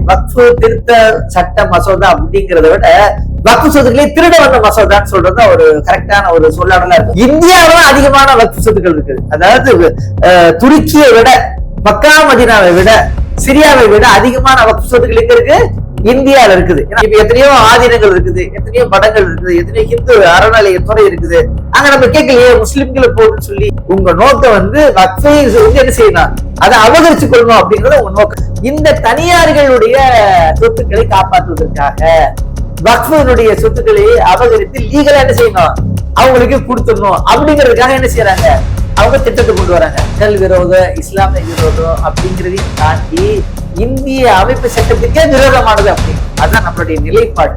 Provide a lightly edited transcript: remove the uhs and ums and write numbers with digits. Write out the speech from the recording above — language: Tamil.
வக்ஃபு திருத்த சட்ட மசோதா அப்படிங்கிறத விட வக்ஃபு சொத்துக்களை திருட வந்த மசோதான்னு சொல்றது ஒரு கரெக்டான ஒரு சொல்லாடலா இருக்கு. இந்தியாவில அதிகமான வக்ஃபு சொத்துக்கள் இருக்குது. அதாவது துருக்கியை விட, மக்கா மதீனாவை விட, சிரியாவை விட அதிகமான வக்ஃபு சொத்துக்கள் எங்க இருக்கு? இந்தியால இருக்குது. இப்ப எத்தனையோ ஆதீனங்கள் இருக்குது, எத்தனையோ மடங்கள் இருக்குது, எத்தனையோ ஹிந்து அறநிலையத்துறை இருக்குது. அங்க நம்ம கேட்கலையே முஸ்லிம்களை போன்னு சொல்லி. உங்க நோக்கம் வந்து வக்ஃபை என்ன செய்யணும், அதை அபகரிச்சு கொள்ளணும் அப்படிங்கறது உங்க நோக்கம். இந்த தனியார்களுடைய சொத்துக்களை காப்பாற்றுவதற்காக வக்ஃபுடைய சொத்துக்களை அபகரித்து லீகலா என்ன செய்யணும், அவங்களுக்கு கொடுத்துடணும் அப்படிங்கிறதுக்காக என்ன செய்யறாங்க, அவங்க திட்டத்தை கொண்டு வராங்க. மக்கள் விரோதம், இஸ்லாமிய விரோதம் அப்படிங்கிறதையும் தாண்டி இந்திய அமைப்பு சட்டத்துக்கே விரோதமானது அப்படி. அதுதான் நம்மளுடைய நிலைப்பாடு.